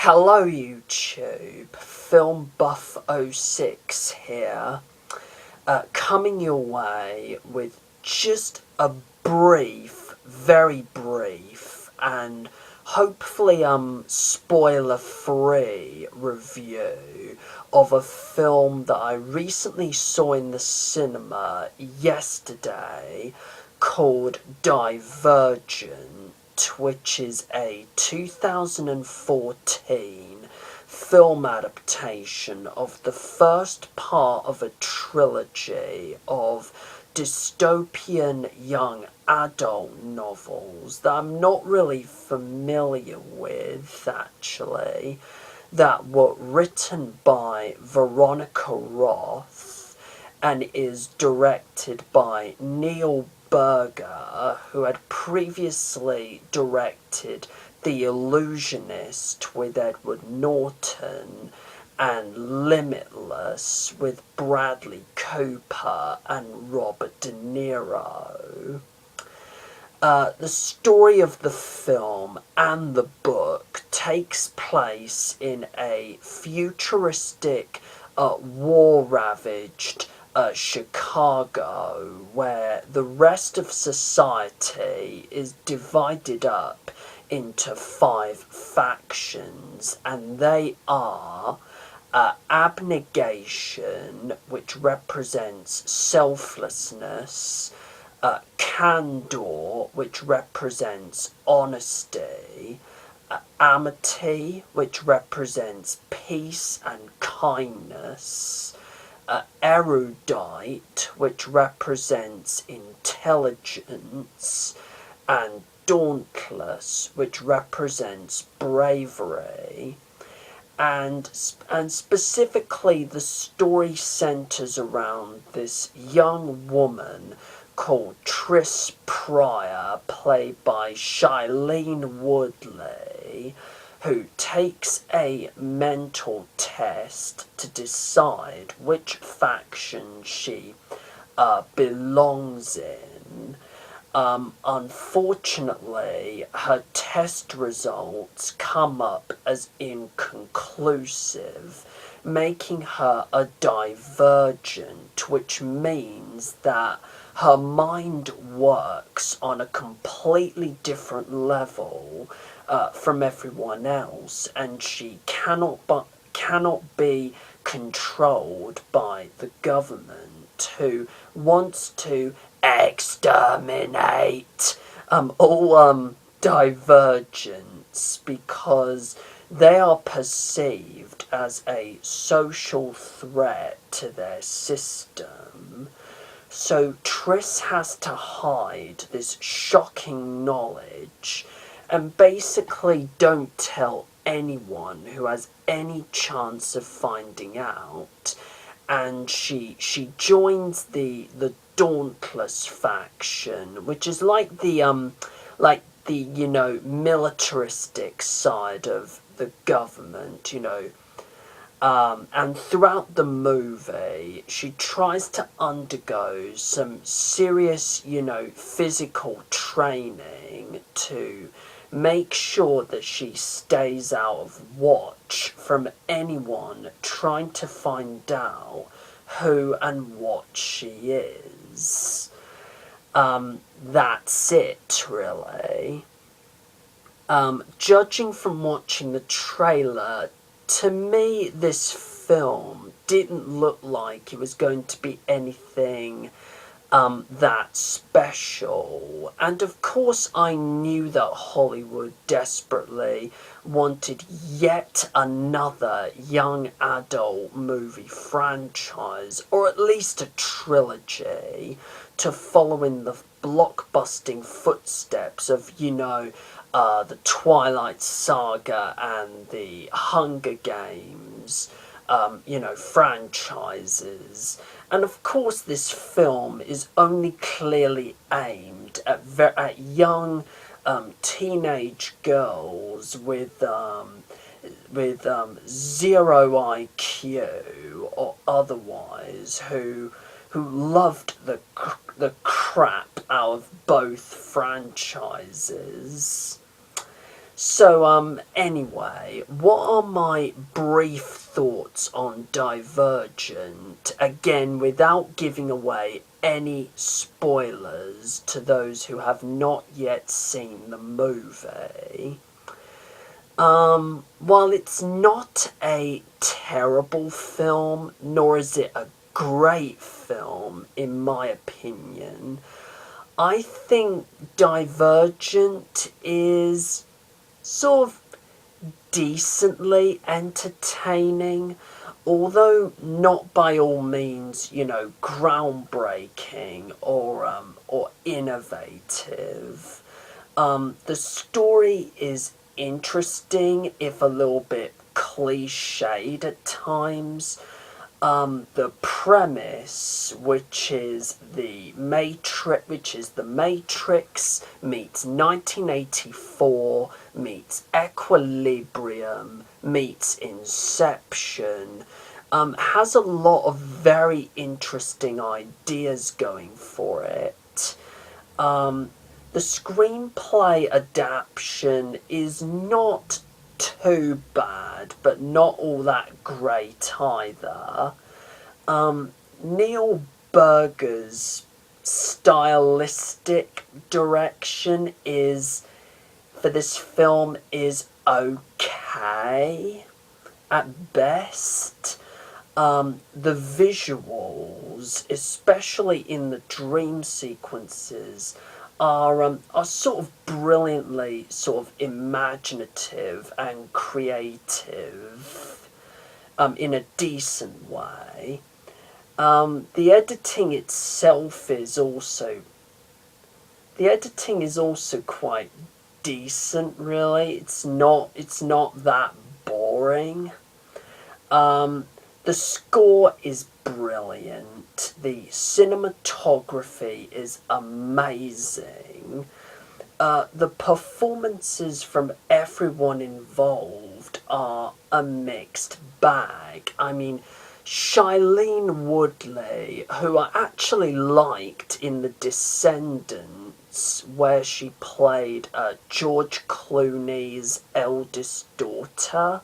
Hello YouTube, Film Buff 06 here, coming your way with just a brief, very brief, and hopefully spoiler-free review of a film that I recently saw in the cinema yesterday called Divergent, which is a 2014 film adaptation of the first part of a trilogy of dystopian young adult novels that I'm not really familiar with, actually, that were written by Veronica Roth and is directed by Neil Berger, who had previously directed The Illusionist with Edward Norton and Limitless with Bradley Cooper and Robert De Niro. The story of the film and the book takes place in a futuristic, war-ravaged Chicago, where the rest of society is divided up into 5 factions, and they are abnegation, which represents selflessness, candor, which represents honesty, amity, which represents peace and kindness, erudite, which represents intelligence, and dauntless, which represents bravery. And specifically, the story centers around this young woman called Tris Pryor, played by Shailene Woodley, who takes a mental test to decide which faction she belongs in. Unfortunately, her test results come up as inconclusive, making her a divergent, which means that her mind works on a completely different level from everyone else, and she cannot be controlled by the government, who wants to exterminate all divergents because they are perceived as a social threat to their system. So Tris has to hide this shocking knowledge and basically don't tell anyone who has any chance of finding out. And she joins the Dauntless faction, which is like the militaristic side of the government, and throughout the movie, she tries to undergo some serious, physical training to make sure that she stays out of watch from anyone trying to find out who and what she is. That's it, really. Judging from watching the trailer, to me, this film didn't look like it was going to be anything that special. And of course, I knew that Hollywood desperately wanted yet another young adult movie franchise, or at least a trilogy, to follow in the blockbusting footsteps of, the Twilight Saga and the Hunger Games, franchises. And of course, this film is only clearly aimed at young teenage girls with zero IQ or otherwise, who loved the crap out of both franchises. So, anyway, what are my brief thoughts on Divergent? Again, without giving away any spoilers to those who have not yet seen the movie. While it's not a terrible film, nor is it a great film, in my opinion, I think Divergent is sort of decently entertaining, although not by all means, groundbreaking or innovative. The story is interesting, if a little bit cliched at times. The premise, which is the Matrix meets 1984 meets Equilibrium meets Inception, has a lot of very interesting ideas going for it. The screenplay adaptation is not too bad, but not all that great either. Neil Berger's stylistic direction for this film is okay at best. The visuals, especially in the dream sequences, are sort of brilliantly sort of imaginative and creative, in a decent way. The editing itself is also quite decent, really. It's not that boring. The score is brilliant. The cinematography is amazing. The performances from everyone involved are a mixed bag. I mean, Shailene Woodley, who I actually liked in The Descendants, where she played George Clooney's eldest daughter,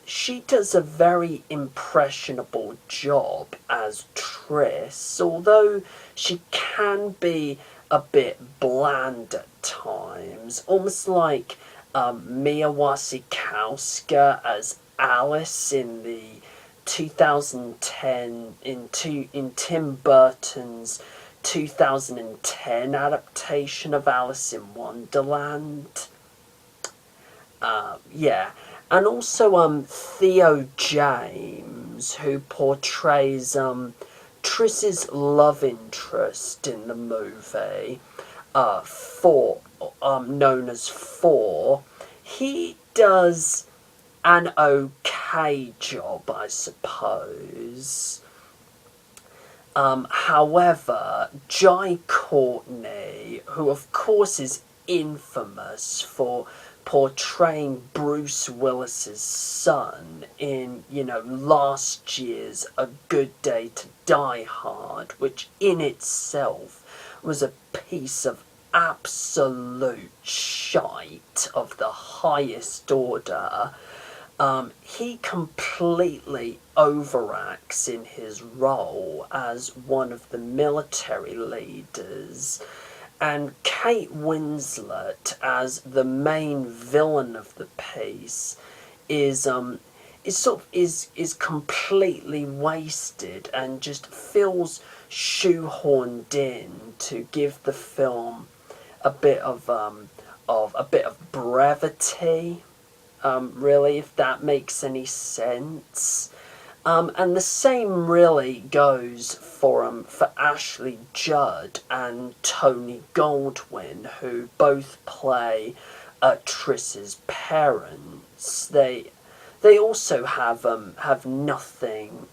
she does a very impressionable job as Triss, although she can be a bit bland at times, almost like Mia Wasikowska as Alice in the 2010 in Tim Burton's 2010 adaptation of Alice in Wonderland. Yeah. And also Theo James, who portrays Triss's love interest in the movie, known as Four. He does an okay job, I suppose. However, Courtney, who of course is infamous for portraying Bruce Willis's son in, last year's A Good Day to Die Hard, which in itself was a piece of absolute shite of the highest order. He completely overacts in his role as one of the military leaders, and Kate Winslet as the main villain of the piece is completely wasted and just feels shoehorned in to give the film a bit of brevity. Really, if that makes any sense. And the same really goes for Ashley Judd and Tony Goldwyn, who both play Triss's parents. They also have nothing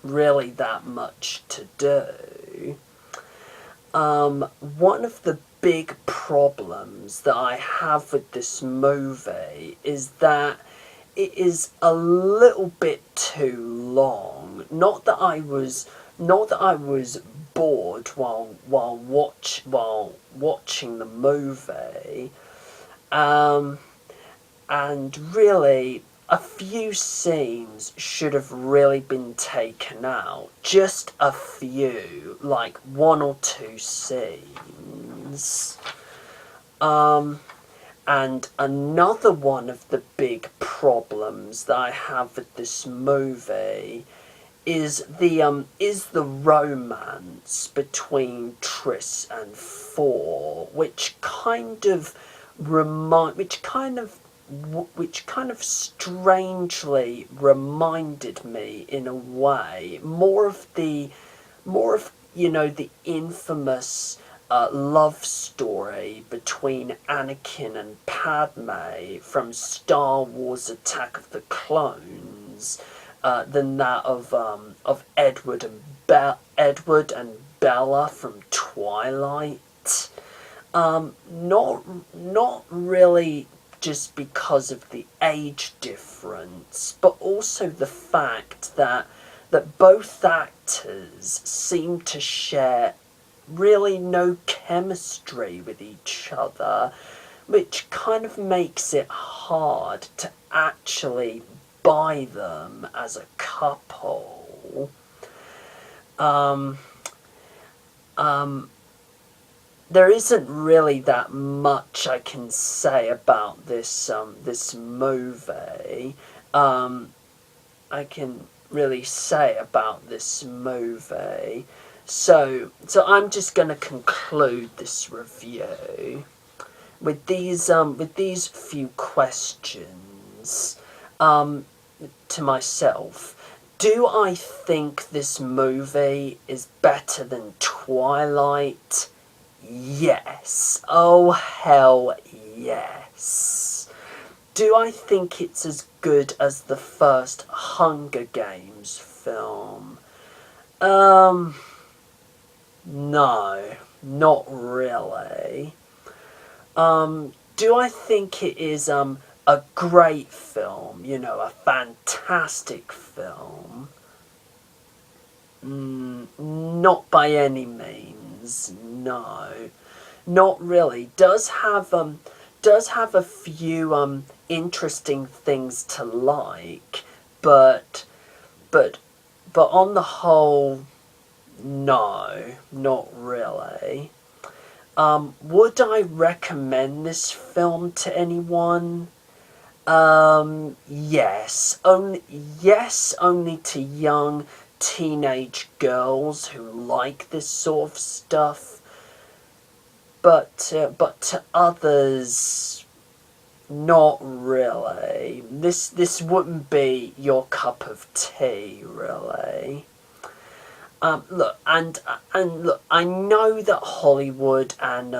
really that much to do. One of the big problems that I have with this movie is that it is a little bit too long. Not that I was not that I was bored while watching the movie, and really a few scenes should have really been taken out. Just a few, like 1 or 2 scenes. And another one of the big problems that I have with this movie is the romance between Triss and Thor, which kind of strangely reminded me, in a way, more of the infamous love story between Anakin and Padme from Star Wars: Attack of the Clones, than that of Edward and Bella from Twilight. Not really just because of the age difference, but also the fact that both actors seem to share really no chemistry with each other, which kind of makes it hard to actually buy them as a couple. There isn't really that much I can say about this movie. I can really say about this movie. So I'm just going to conclude this review with these few questions to myself. Do I think this movie is better than Twilight? Yes. Oh, hell yes. Do I think it's as good as the first Hunger Games film? No, not really. Do I think it is a great film, a fantastic film? Not by any means, no. Not really. Does have a few interesting things to like, but on the whole, no, not really. Would I recommend this film to anyone? Yes. Only to young teenage girls who like this sort of stuff. But to others, not really. This wouldn't be your cup of tea, really. Look, and look, I know that Hollywood and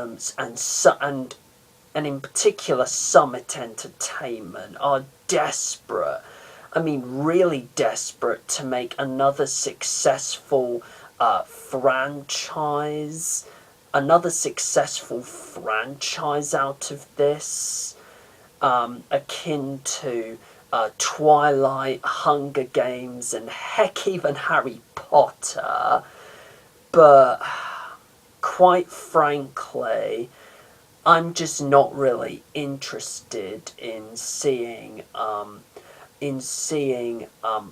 in particular Summit Entertainment are desperate. I mean, really desperate to make another successful franchise out of this, akin to Twilight, Hunger Games, and heck, even Harry Potter. But quite frankly, I'm just not really interested in seeing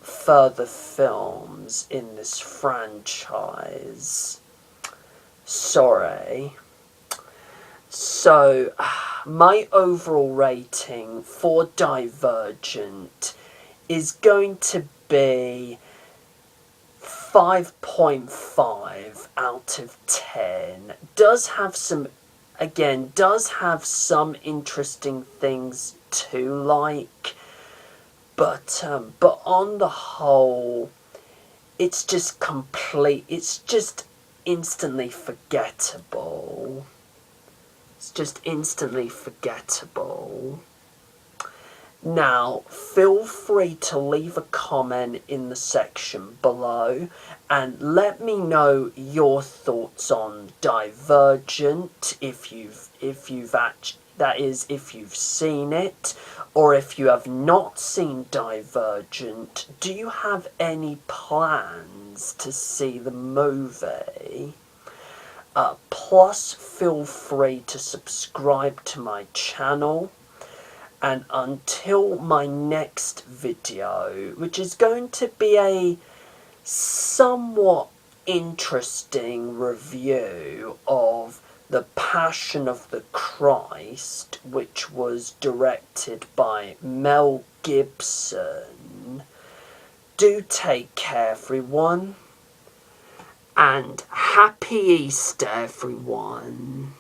further films in this franchise. Sorry. So, my overall rating for Divergent is going to be 5.5 out of 10. Does have some interesting things to like, but on the whole, it's just instantly forgettable. It's just instantly forgettable. Now, feel free to leave a comment in the section below and let me know your thoughts on Divergent, if you've seen it, or if you have not seen Divergent. Do you have any plans to see the movie? Plus, feel free to subscribe to my channel. And until my next video, which is going to be a somewhat interesting review of The Passion of the Christ, which was directed by Mel Gibson, do take care, everyone, and Happy Easter, everyone.